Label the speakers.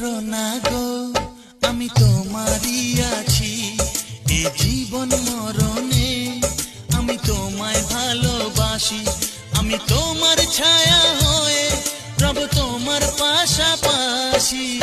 Speaker 1: করো না গো, আমি তোমারই আছি। এ জীবন মরণে আমি তোমায় ভালোবাসি। আমি তোমার ছায়া হয়ে রব তোমার পাশাপাশি।